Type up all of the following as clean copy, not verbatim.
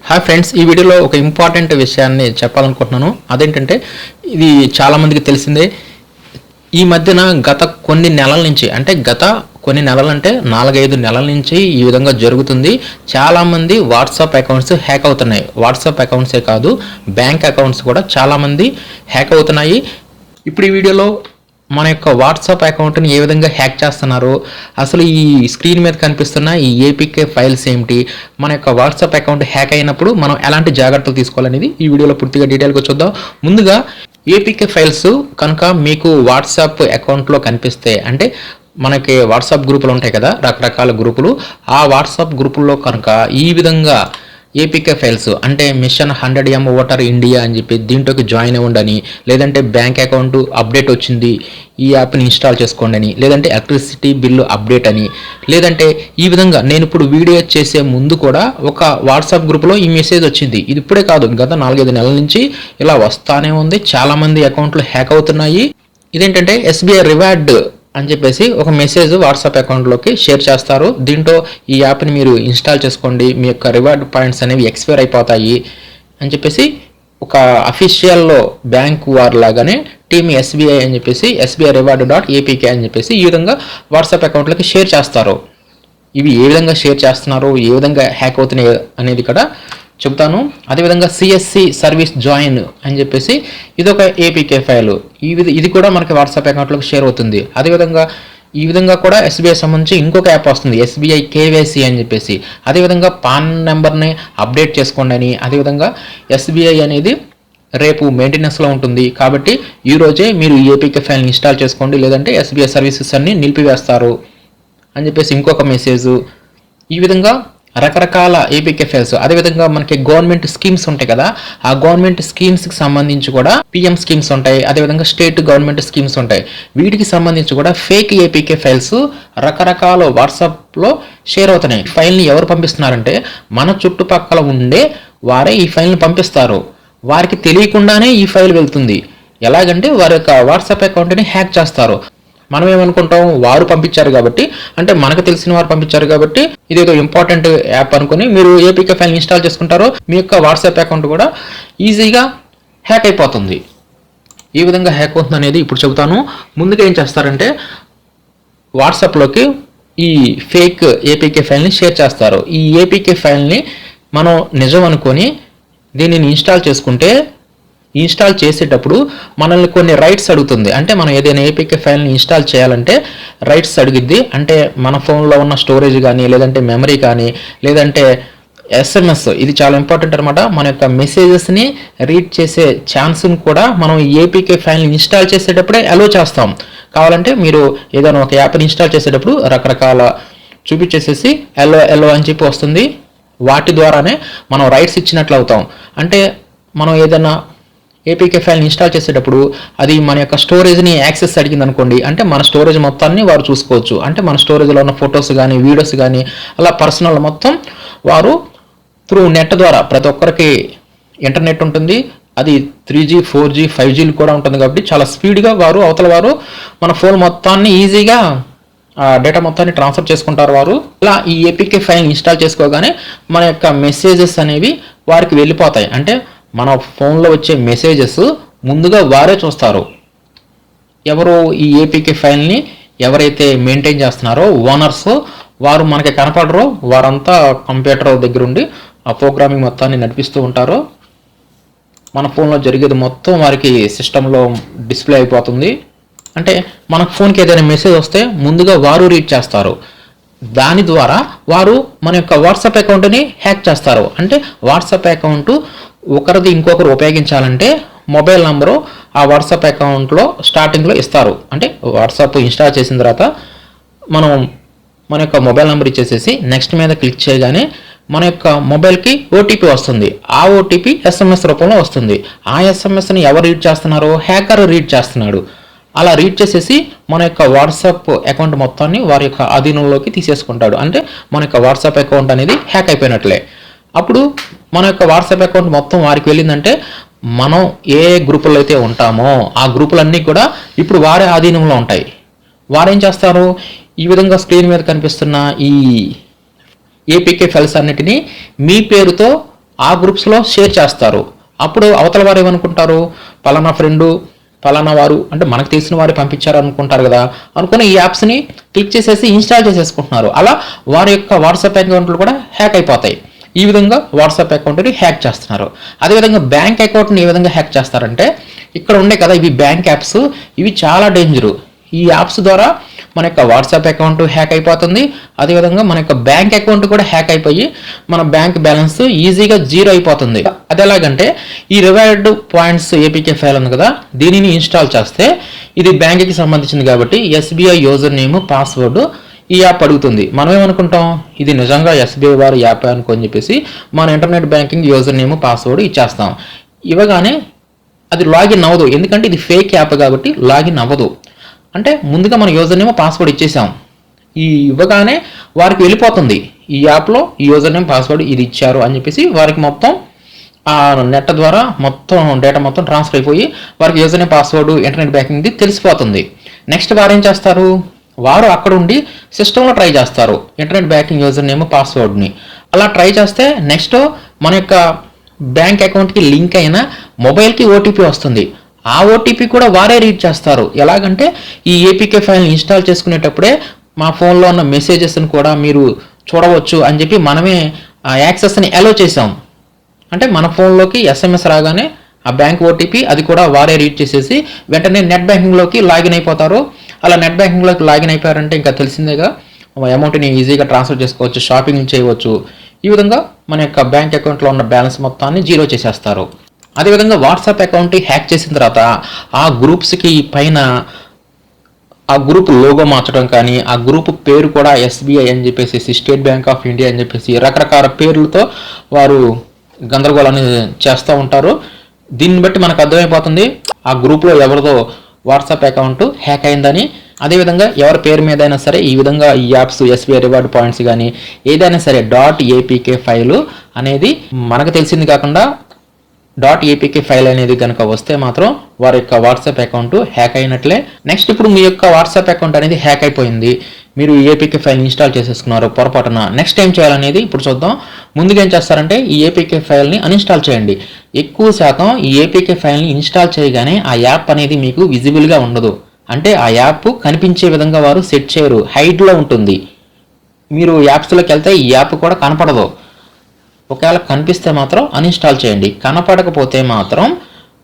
Hi friends, ఈ వీడియోలో ఒక ఇంపార్టెంట్ విషయాన్ని చెప్పాలనుకుంటున్నాను. అదేంటంటే ఇది చాలామందికి తెలిసిందే. ఈ మధ్యన గత కొన్ని నెలల నుంచి, కొన్ని నెలలంటే 4-5 నెలల నుంచి ఈ విధంగా జరుగుతుంది. చాలామంది వాట్సాప్ అకౌంట్స్ హ్యాక్ అవుతున్నాయి. వాట్సాప్ అకౌంట్సే కాదు, బ్యాంక్ అకౌంట్స్ కూడా చాలామంది హ్యాక్ అవుతున్నాయి. ఇప్పుడు ఈ వీడియోలో మన యొక్క వాట్సాప్ అకౌంట్ని ఏ విధంగా హ్యాక్ చేస్తున్నారు, అసలు ఈ స్క్రీన్ మీద కనిపిస్తున్న ఈ ఏపీకే ఫైల్స్ ఏమిటి, మన యొక్క వాట్సాప్ అకౌంట్ హ్యాక్ అయినప్పుడు మనం ఎలాంటి జాగ్రత్తలు తీసుకోవాలనేది ఈ వీడియోలో పూర్తిగా డీటెయిల్గా చూద్దాం. ముందుగా ఏపీకే ఫైల్స్ కనుక మీకు వాట్సాప్ అకౌంట్లో కనిపిస్తే, అంటే మనకి వాట్సాప్ గ్రూపులు ఉంటాయి కదా, రకరకాల గ్రూపులు, ఆ వాట్సాప్ గ్రూపుల్లో కనుక ఈ విధంగా ఏపీకే ఫైల్స్ అంటే మిషన్ 100M ఓటర్ ఇండియా అని చెప్పి దీంట్లోకి జాయిన్ అవ్వండి అని, లేదంటే బ్యాంక్ అకౌంట్ అప్డేట్ వచ్చింది ఈ యాప్ని ఇన్స్టాల్ చేసుకోండి అని, లేదంటే ఎలక్ట్రిసిటీ బిల్లు అప్డేట్ అని, లేదంటే ఈ విధంగా నేను ఇప్పుడు వీడియో చేసే ముందు కూడా ఒక వాట్సాప్ గ్రూప్లో ఈ మెసేజ్ వచ్చింది. ఇది ఇప్పుడే కాదు, గత 4-5 నెలల నుంచి ఇలా వస్తానే ఉంది. చాలామంది అకౌంట్లు హ్యాక్ అవుతున్నాయి. ఇదేంటంటే ఎస్బీఐ రివార్డ్ అని చెప్పేసి ఒక మెసేజ్ వాట్సాప్ అకౌంట్లోకి షేర్ చేస్తారు. దీంట్లో ఈ యాప్ని మీరు ఇన్స్టాల్ చేసుకోండి, మీ యొక్క రివార్డ్ పాయింట్స్ అనేవి ఎక్స్పైర్ అయిపోతాయి అని చెప్పేసి ఒక అఫీషియల్లో బ్యాంక్ వార్ లాగానే టీమ్ ఎస్బీఐ అని చెప్పేసి ఎస్బీఐ రివార్డ్.ఏపీకే అని చెప్పేసి ఈ విధంగా వాట్సాప్ అకౌంట్లకి షేర్ చేస్తారు. ఇవి ఏ విధంగా షేర్ చేస్తున్నారు, ఏ విధంగా హ్యాక్ అవుతున్నాయి అనేది కూడా చెప్తాను. అదేవిధంగా సిఎస్సి సర్వీస్ జాయిన్ అని చెప్పేసి ఇదొక ఏపీకే ఫైల్. ఇది కూడా మనకి వాట్సాప్ అకౌంట్లోకి షేర్ అవుతుంది. అదేవిధంగా ఈ విధంగా కూడా ఎస్బీఐ సంబంధించి ఇంకొక యాప్ వస్తుంది, ఎస్బీఐ కేవైసీ అని చెప్పేసి. అదేవిధంగా పాన్ నెంబర్ని అప్డేట్ చేసుకోండి అని, అదేవిధంగా ఎస్బీఐ అనేది రేపు మెయింటెనెన్స్లో ఉంటుంది కాబట్టి ఈరోజే మీరు ఈ ఏపీకే ఫైల్ని ఇన్స్టాల్ చేసుకోండి, లేదంటే ఎస్బీఐ సర్వీసెస్ అన్ని నిలిపివేస్తారు అని చెప్పేసి ఇంకొక మెసేజ్. ఈ విధంగా రకరకాల ఏపీకే ఫైల్స్. అదేవిధంగా మనకి గవర్నమెంట్ స్కీమ్స్ ఉంటాయి కదా, ఆ గవర్నమెంట్ స్కీమ్స్కి సంబంధించి కూడా పిఎం స్కీమ్స్ ఉంటాయి, అదేవిధంగా స్టేట్ గవర్నమెంట్ స్కీమ్స్ ఉంటాయి. వీటికి సంబంధించి కూడా ఫేక్ ఏపీకే ఫైల్స్ రకరకాల వాట్సాప్లో షేర్ అవుతున్నాయి. ఫైల్ని ఎవరు పంపిస్తున్నారంటే మన చుట్టుపక్కల ఉండే వారే ఈ ఫైల్ని పంపిస్తారు. వారికి తెలియకుండానే ఈ ఫైల్ వెళ్తుంది. ఎలాగంటే వారి యొక్క వాట్సాప్ అకౌంట్ని హ్యాక్ చేస్తారు. మనం ఏమనుకుంటాం, వారు పంపించారు కాబట్టి, అంటే మనకు తెలిసిన వారు పంపించారు కాబట్టి ఇదేదో ఇంపార్టెంట్ యాప్ అనుకుని మీరు ఏపీకే ఫైల్ ఇన్స్టాల్ చేసుకుంటారో మీ యొక్క వాట్సాప్ అకౌంట్ కూడా ఈజీగా హ్యాక్ అయిపోతుంది. ఈ విధంగా హ్యాక్ అవుతుంది అనేది ఇప్పుడు చెబుతాను. ముందుగా ఏం చేస్తారంటే వాట్సాప్లోకి ఈ ఫేక్ ఏపీకే ఫైల్ని షేర్ చేస్తారు. ఈ ఏపీకే ఫైల్ని మనం నిజం అనుకొని దీనిని ఇన్స్టాల్ చేసుకుంటే, ఇన్స్టాల్ చేసేటప్పుడు మనల్ని కొన్ని రైట్స్ అడుగుతుంది. అంటే మనం ఏదైనా ఏపీకే ఫైల్ని ఇన్స్టాల్ చేయాలంటే రైట్స్ అడిగిద్ది. అంటే మన ఫోన్లో ఉన్న స్టోరేజ్ కానీ, లేదంటే మెమరీ కానీ, లేదంటే ఎస్ఎంఎస్, ఇది చాలా ఇంపార్టెంట్ అనమాట. మన యొక్క మెసేజెస్ని రీడ్ చేసే ఛాన్స్ని కూడా మనం ఏపీకే ఫైల్ని ఇన్స్టాల్ చేసేటప్పుడే అలో చేస్తాం. కావాలంటే మీరు ఏదైనా ఒక యాప్ని ఇన్స్టాల్ చేసేటప్పుడు రకరకాల చూపించేసేసి ఎల్లో అని చెప్పి వస్తుంది. వాటి ద్వారానే మనం రైట్స్ ఇచ్చినట్లు అవుతాం. అంటే మనం ఏదైనా ఏపీకే ఫైల్ని ఇన్స్టాల్ చేసేటప్పుడు అది మన యొక్క స్టోరేజ్ని యాక్సెస్ అడిగింది అనుకోండి, అంటే మన స్టోరేజ్ మొత్తాన్ని వారు చూసుకోవచ్చు. అంటే మన స్టోరేజ్లో ఉన్న ఫొటోస్ కానీ, వీడియోస్ కానీ, అలా పర్సనల్ మొత్తం వారు త్రూ నెట్ ద్వారా, ప్రతి ఒక్కరికి ఇంటర్నెట్ ఉంటుంది, అది 3G 4G 5G కూడా ఉంటుంది కాబట్టి చాలా స్పీడ్గా అవతల వారు మన ఫోన్ మొత్తాన్ని ఈజీగా డేటా మొత్తాన్ని ట్రాన్స్ఫర్ చేసుకుంటారు వారు. ఇలా ఈ ఏపీకే ఫైల్ ఇన్స్టాల్ చేసుకోగానే మన యొక్క మెసేజెస్ అనేవి వారికి వెళ్ళిపోతాయి. అంటే మన ఫోన్లో వచ్చే మెసేజెస్ ముందుగా వారే చూస్తారు. ఎవరు ఈ ఏపీకే ఫైల్ని ఎవరైతే మెయింటైన్ చేస్తున్నారో ఓనర్స్, వారు మనకి కనపడరు. వారంతా కంప్యూటర్ దగ్గర ఉండి ఆ ప్రోగ్రామింగ్ మొత్తాన్ని నడిపిస్తూ ఉంటారు. మన ఫోన్లో జరిగేది మొత్తం వారికి సిస్టంలో డిస్ప్లే అయిపోతుంది. అంటే మన ఫోన్కి ఏదైనా మెసేజ్ వస్తే ముందుగా వారు రీడ్ చేస్తారు. దాని ద్వారా వారు మన యొక్క వాట్సాప్ అకౌంట్ని హ్యాక్ చేస్తారు. అంటే వాట్సాప్ అకౌంట్ ఒకరిది ఇంకొకరు ఉపయోగించాలంటే మొబైల్ నంబరు ఆ వాట్సాప్ అకౌంట్లో స్టార్టింగ్లో ఇస్తారు. అంటే వాట్సాప్ ఇన్స్టాల్ చేసిన తర్వాత మనం మన యొక్క మొబైల్ నెంబర్ ఇచ్చేసేసి నెక్స్ట్ మీద క్లిక్ చేయగానే మన యొక్క మొబైల్కి ఓటీపీ వస్తుంది. ఆ ఓటీపీ ఎస్ఎంఎస్ రూపంలో వస్తుంది. ఆ ఎస్ఎంఎస్ని ఎవరు రీడ్ చేస్తున్నారో, హ్యాకర్ రీడ్ చేస్తున్నాడు. అలా రీడ్ చేసేసి మన యొక్క వాట్సాప్ అకౌంట్ మొత్తాన్ని వారి యొక్క అధీనంలోకి తీసేసుకుంటాడు. అంటే మన యొక్క వాట్సాప్ అకౌంట్ అనేది హ్యాక్ అయిపోయినట్లే. అప్పుడు మన యొక్క వాట్సాప్ అకౌంట్ మొత్తం వారికి వెళ్ళిందంటే మనం ఏ గ్రూపుల్లో అయితే ఉంటామో ఆ గ్రూపులన్నీ కూడా ఇప్పుడు వారి ఆధీనంలో ఉంటాయి. వారేం చేస్తారు, ఈ విధంగా స్క్రీన్ మీద కనిపిస్తున్న ఈ ఏపీకే ఫైల్స్ అన్నిటినీ మీ పేరుతో ఆ గ్రూప్స్లో షేర్ చేస్తారు. అప్పుడు అవతల వారు ఏమనుకుంటారు, పలానా ఫ్రెండు పలానా వారు అంటే మనకు తెలిసిన వారు పంపించారు అనుకుంటారు కదా, అనుకుని ఈ యాప్స్ని క్లిక్ చేసేసి ఇన్స్టాల్ చేసేసుకుంటున్నారు. అలా వారి యొక్క వాట్సాప్ అకౌంట్లు కూడా హ్యాక్ అయిపోతాయి. ఈ విధంగా వాట్సాప్ అకౌంట్ని హ్యాక్ చేస్తున్నారు. అదేవిధంగా బ్యాంక్ అకౌంట్ని ఏ విధంగా హ్యాక్ చేస్తారంటే, ఇక్కడ ఉండే కదా ఇవి బ్యాంక్ యాప్స్, ఇవి చాలా డేంజరు. ఈ యాప్స్ ద్వారా మన యొక్క వాట్సాప్ అకౌంట్ హ్యాక్ అయిపోతుంది. అదేవిధంగా మన యొక్క బ్యాంక్ అకౌంట్ కూడా హ్యాక్ అయిపోయి మన బ్యాంక్ బ్యాలెన్స్ ఈజీగా జీరో అయిపోతుంది. అది ఎలాగంటే, ఈ రివార్డ్ పాయింట్స్ ఏపీకే ఫైల్ ఉంది కదా, దీనిని ఇన్స్టాల్ చేస్తే ఇది బ్యాంక్కి సంబంధించింది కాబట్టి ఎస్బీఐ యూజర్ నేమ్ పాస్వర్డ్ ఈ యాప్ అడుగుతుంది. మనం ఏమనుకుంటాం, ఇది నిజంగా ఎస్బీఐ వారి యాప్ అనుకొని చెప్పేసి మన internet banking user name password ఇచ్చేస్తాం. ఇవ్వగానే అది లాగిన్ అవ్వదు, ఎందుకంటే ఇది ఫేక్ యాప్ కాబట్టి లాగిన్ అవ్వదు. అంటే ముందుగా మన యూజర్ నేమ్ పాస్వర్డ్ ఇచ్చేసాం. ఈ ఇవ్వగానే వారికి వెళ్ళిపోతుంది, ఈ యాప్లో ఈ యూజర్ నేమ్ పాస్వర్డ్ ఇది ఇచ్చారు అని చెప్పేసి వారికి మొత్తం ఆ నెట్ ద్వారా మొత్తం డేటా మొత్తం ట్రాన్స్ఫర్ అయిపోయి వారికి యూజర్ నేమ్ పాస్వర్డ్ ఇంటర్నెట్ బ్యాంకింగ్ది తెలిసిపోతుంది. నెక్స్ట్ వారు ఏం చేస్తారు, వారు అక్కడ ఉండి సిస్టంలో ట్రై చేస్తారు ఇంటర్నెట్ బ్యాంకింగ్ యూజర్ నేమ్ పాస్వర్డ్ని. అలా ట్రై చేస్తే నెక్స్ట్ మన యొక్క బ్యాంక్ అకౌంట్కి లింక్ అయిన మొబైల్కి ఓటీపీ వస్తుంది. ఆ ఓటీపీ కూడా వారే రీడ్ చేస్తారు. ఎలాగంటే, ఈ ఏపీకే ఫైల్ని ఇన్స్టాల్ చేసుకునేటప్పుడే మా ఫోన్లో ఉన్న మెసేజెస్ని కూడా మీరు చూడవచ్చు అని చెప్పి మనమే ఆ యాక్సెస్ని అలో చేసాం. అంటే మన ఫోన్లోకి ఎస్ఎంఎస్ రాగానే ఆ బ్యాంక్ ఓటీపీ అది కూడా వారే రీడ్ చేసేసి వెంటనే నెట్ బ్యాంకింగ్లోకి లాగిన్ అయిపోతారు. అలా నెట్ బ్యాంకింగ్లోకి లాగిన్ అయిపోయారంటే ఇంకా తెలిసిందేగా, అమౌంట్ని ఈజీగా ట్రాన్స్ఫర్ చేసుకోవచ్చు, షాపింగ్ చేయవచ్చు. ఈ విధంగా మన యొక్క బ్యాంక్ అకౌంట్లో ఉన్న బ్యాలెన్స్ మొత్తాన్ని జీరో చేసేస్తారు. అదేవిధంగా వాట్సాప్ అకౌంట్ హ్యాక్ చేసిన తర్వాత ఆ గ్రూప్స్కి పైన ఆ గ్రూప్ లోగో మార్చడం కానీ, ఆ గ్రూప్ పేరు కూడా ఎస్బీఐ అని చెప్పేసి, స్టేట్ బ్యాంక్ ఆఫ్ ఇండియా అని చెప్పేసి రకరకాల పేర్లతో వారు గందరగోళాన్ని చేస్తూ ఉంటారు. దీన్ని బట్టి మనకు అర్థమైపోతుంది ఆ గ్రూప్లో ఎవరిదో వాట్సాప్ అకౌంట్ హ్యాక్ అయిందని. అదేవిధంగా ఎవరి పేరు మీద అయినా సరే ఈ విధంగా ఈ యాప్స్ ఎస్బీఐ రివార్డ్ పాయింట్స్ కానీ ఏదైనా సరే .apk ఫైలు అనేది మనకు తెలిసింది కాకుండా .apk ఫైల్ అనేది కనుక వస్తే మాత్రం వారి యొక్క వాట్సాప్ అకౌంట్ హ్యాక్ అయినట్లే. నెక్స్ట్ ఇప్పుడు మీ యొక్క వాట్సాప్ అకౌంట్ అనేది హ్యాక్ అయిపోయింది, మీరు ఏపీకే ఫైల్ ఇన్స్టాల్ చేసేసుకున్నారు పొరపాటున. నెక్స్ట్ ఏం చేయాలనేది ఇప్పుడు చూద్దాం. ముందుగా ఏం చేస్తారంటే, ఈ ఏపీకే ఫైల్ని అన్ఇన్స్టాల్ చేయండి. ఎక్కువ శాతం ఈ ఏపీకే ఫైల్ని ఇన్స్టాల్ చేయగానే ఆ యాప్ అనేది మీకు విజిబుల్గా ఉండదు. అంటే ఆ యాప్ కనిపించే విధంగా వారు సెట్ చేయరు, హైడ్లో ఉంటుంది. మీరు యాప్స్లోకి వెళ్తే ఈ యాప్ కూడా కనపడదు. ఒకవేళ కనిపిస్తే మాత్రం అన్ఇన్స్టాల్ చేయండి, కనపడకపోతే మాత్రం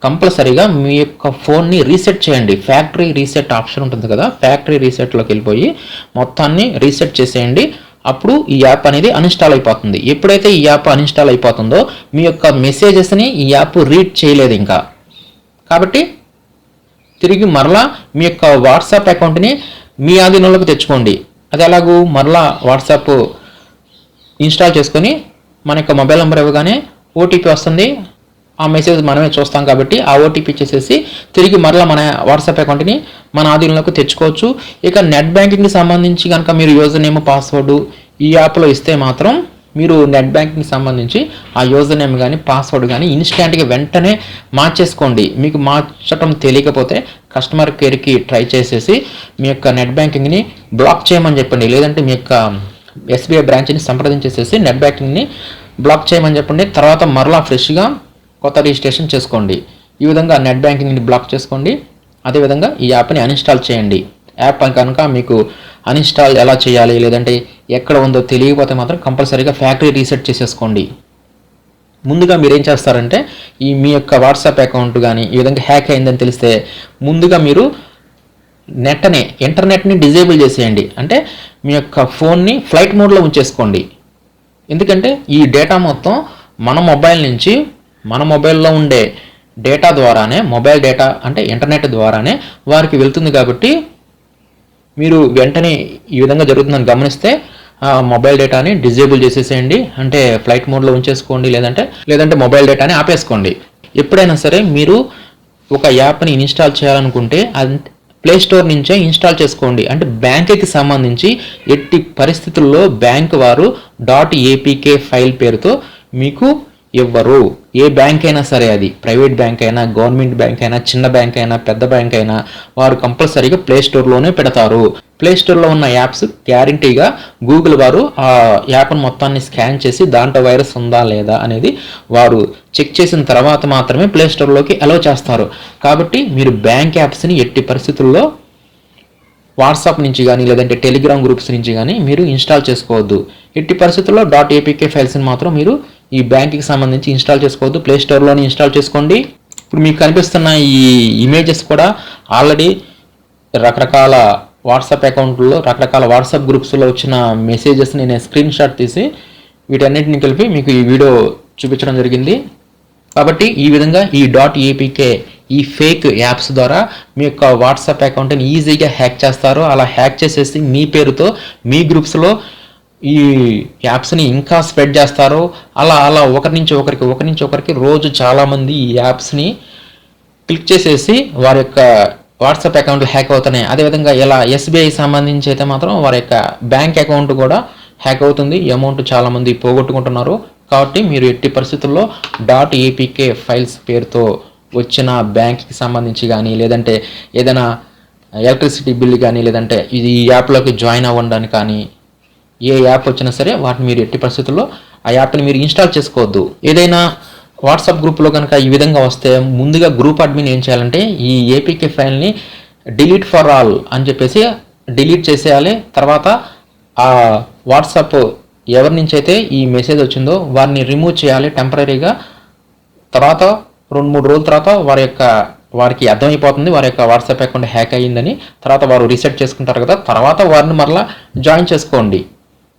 కంపల్సరీగా మీ యొక్క ఫోన్ని రీసెట్ చేయండి. ఫ్యాక్టరీ రీసెట్ ఆప్షన్ ఉంటుంది కదా, ఫ్యాక్టరీ రీసెట్లోకి వెళ్ళిపోయి మొత్తాన్ని రీసెట్ చేసేయండి. అప్పుడు ఈ యాప్ అనేది అన్ఇన్స్టాల్ అయిపోతుంది. ఎప్పుడైతే ఈ యాప్ అన్ఇన్స్టాల్ అయిపోతుందో మీ యొక్క మెసేజెస్ని ఈ యాప్ రీడ్ చేయలేదు ఇంకా, కాబట్టి తిరిగి మరలా మీ యొక్క వాట్సాప్ అకౌంట్ని మీ ఆధీనంలోకి తెచ్చుకోండి. అది ఎలాగూ, మరలా వాట్సాప్ ఇన్స్టాల్ చేసుకొని మన యొక్క మొబైల్ నెంబర్ ఇవ్వగానే ఓటీపీ వస్తుంది. ఆ మెసేజ్ మనమే చూస్తాం కాబట్టి ఆ ఓటీపీ ఇచ్చేసేసి తిరిగి మరలా మన వాట్సాప్ అకౌంట్ని మన ఆధీనంలోకి తెచ్చుకోవచ్చు. ఇక నెట్ బ్యాంకింగ్కి సంబంధించి కనుక మీరు యూజర్ నేమ్ పాస్వర్డ్ ఈ యాప్లో ఇస్తే మాత్రం మీరు నెట్ బ్యాంకింగ్కి సంబంధించి ఆ యూజర్ నేమ్ కానీ పాస్వర్డ్ కానీ ఇన్స్టెంట్గా వెంటనే మార్చేసుకోండి. మీకు మార్చడం తెలియకపోతే కస్టమర్ కేర్కి ట్రై చేసేసి మీ యొక్క నెట్ బ్యాంకింగ్ని బ్లాక్ చేయమని చెప్పండి. లేదంటే మీ యొక్క ఎస్బీఐ బ్రాంచ్ని సంప్రదించేసేసి నెట్ బ్యాంకింగ్ని బ్లాక్ చేయమని చెప్పండి. తర్వాత మరలా ఫ్రెష్గా కొత్త రిజిస్ట్రేషన్ చేసుకోండి. ఈ విధంగా నెట్ బ్యాంకింగ్ని బ్లాక్ చేసుకోండి. అదేవిధంగా ఈ యాప్ని అన్ఇన్స్టాల్ చేయండి. యాప్ కనుక మీకు అన్ఇన్స్టాల్ ఎలా చేయాలి, లేదంటే ఎక్కడ ఉందో తెలియకపోతే మాత్రం కంపల్సరీగా ఫ్యాక్టరీ రీసెట్ చేసేసుకోండి. ముందుగా మీరు ఏం చేస్తారంటే, ఈ మీ యొక్క వాట్సాప్ అకౌంట్ కానీ ఈ విధంగా హ్యాక్ అయిందని తెలిస్తే ముందుగా మీరు ఇంటర్నెట్ని డిజేబుల్ చేసేయండి. అంటే మీ యొక్క ఫోన్ని ఫ్లైట్ మోడ్లో ఉంచేసుకోండి. ఎందుకంటే ఈ డేటా మొత్తం మన మొబైల్ నుంచి మన మొబైల్లో ఉండే డేటా ద్వారానే, మొబైల్ డేటా అంటే ఇంటర్నెట్ ద్వారానే వారికి వెళ్తుంది. కాబట్టి మీరు వెంటనే ఈ విధంగా జరుగుతుందని గమనిస్తే మొబైల్ డేటాని డిజేబుల్ చేసేసేయండి. అంటే ఫ్లైట్ మోడ్లో ఉంచేసుకోండి, లేదంటే మొబైల్ డేటాని ఆపేసుకోండి. ఎప్పుడైనా సరే మీరు ఒక యాప్ని ఇన్స్టాల్ చేయాలనుకుంటే అది ప్లే స్టోర్ నుంచే ఇన్స్టాల్ చేసుకోండి. అంటే బ్యాంక్కి సంబంధించి ఎట్టి పరిస్థితుల్లో బ్యాంక్ వారు .apk ఫైల్ పేరుతో మీకు ఇవ్వరు. ఏ బ్యాంక్ అయినా సరే, అది ప్రైవేట్ బ్యాంక్ అయినా, గవర్నమెంట్ బ్యాంక్ అయినా, చిన్న బ్యాంక్ అయినా, పెద్ద బ్యాంక్ అయినా, వారు కంపల్సరీగా ప్లే స్టోర్లోనే పెడతారు. ప్లే స్టోర్లో ఉన్న యాప్స్ గ్యారంటీగా గూగుల్ వారు ఆ యాప్ను మొత్తాన్ని స్కాన్ చేసి దాంట్లో వైరస్ ఉందా లేదా అనేది వారు చెక్ చేసిన తర్వాత మాత్రమే ప్లే స్టోర్లోకి అలౌ చేస్తారు. కాబట్టి మీరు బ్యాంక్ యాప్స్ని ఎట్టి పరిస్థితుల్లో వాట్సాప్ నుంచి కానీ లేదంటే టెలిగ్రామ్ గ్రూప్స్ నుంచి కానీ మీరు ఇన్స్టాల్ చేసుకోవద్దు. ఎట్టి పరిస్థితుల్లో .apk ఫైల్స్ని మాత్రం మీరు ఈ బ్యాంక్కి సంబంధించి ఇన్స్టాల్ చేసుకోవద్దు. ప్లే స్టోర్లోనే ఇన్స్టాల్ చేసుకోండి. ఇప్పుడు మీకు కనిపిస్తున్న ఈ ఇమేజెస్ కూడా ఆల్రెడీ రకరకాల వాట్సాప్ అకౌంట్లో, రకరకాల వాట్సాప్ గ్రూప్స్లో వచ్చిన మెసేజెస్ని నేను స్క్రీన్ షాట్ తీసి వీటన్నిటిని కలిపి మీకు ఈ వీడియో చూపించడం జరిగింది. కాబట్టి ఈ విధంగా ఈ .apk ఈ ఫేక్ యాప్స్ ద్వారా మీ యొక్క వాట్సాప్ అకౌంట్ని ఈజీగా హ్యాక్ చేస్తారు. అలా హ్యాక్ చేసేసి మీ పేరుతో మీ గ్రూప్స్లో ఈ యాప్స్ని ఇంకా స్ప్రెడ్ చేస్తారు. అలా అలా ఒకరి నుంచి ఒకరికి రోజు చాలామంది ఈ యాప్స్ని క్లిక్ చేసేసి వారి యొక్క వాట్సాప్ అకౌంట్లు హ్యాక్ అవుతున్నాయి. అదేవిధంగా ఇలా SBI సంబంధించి అయితే మాత్రం వారి యొక్క బ్యాంక్ అకౌంట్ కూడా హ్యాక్ అవుతుంది. ఈ అమౌంట్ చాలామంది పోగొట్టుకుంటున్నారు. కాబట్టి మీరు ఎట్టి పరిస్థితుల్లో .apk ఫైల్స్ పేరుతో వచ్చిన బ్యాంక్కి సంబంధించి కానీ లేదంటే ఏదైనా ఎలక్ట్రిసిటీ బిల్ కానీ లేదంటే ఇది ఈ యాప్లోకి జాయిన్ అవ్వడానికి కానీ ఏ యాప్ వచ్చినా సరే వాటిని మీరు ఎట్టి పరిస్థితుల్లో ఆ యాప్ని మీరు ఇన్స్టాల్ చేసుకోవద్దు. ఏదైనా వాట్సాప్ గ్రూప్లో కనుక ఈ విధంగా వస్తే ముందుగా గ్రూప్ అడ్మిన్ ఏం చేయాలంటే ఈ APK ఫైల్ని డిలీట్ ఫర్ ఆల్ అని చెప్పేసి డిలీట్ చేసేయాలి. తర్వాత ఆ వాట్సాప్ ఎవరి నుంచి అయితే ఈ మెసేజ్ వచ్చిందో వారిని రిమూవ్ చేయాలి టెంపరీగా. తర్వాత 2-3 రోజుల తర్వాత వారికి అర్థమైపోతుంది వారి యొక్క వాట్సాప్ అకౌంట్ హ్యాక్ అయ్యిందని. తర్వాత వారు రీసెట్ చేసుకుంటారు కదా, తర్వాత వారిని మరలా జాయిన్ చేసుకోండి.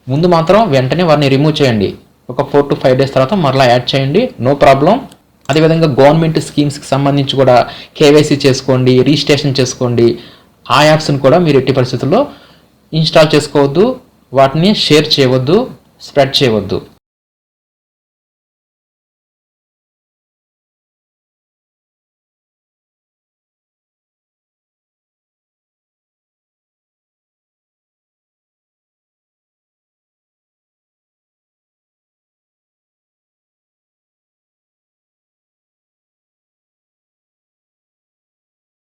ముందు మాత్రం వెంటనే వారిని రిమూవ్ చేయండి. ఒక 4 to 5 days తర్వాత మరలా యాడ్ చేయండి, నో ప్రాబ్లం. అదేవిధంగా గవర్నమెంట్ స్కీమ్స్కి సంబంధించి కూడా KYC చేసుకోండి, రిజిస్ట్రేషన్ చేసుకోండి. ఆ యాప్స్ని కూడా మీరు ఎట్టి పరిస్థితుల్లో ఇన్స్టాల్ చేసుకోవద్దు, వాటిని షేర్ చేయవద్దు, స్ప్రెడ్ చేయవద్దు.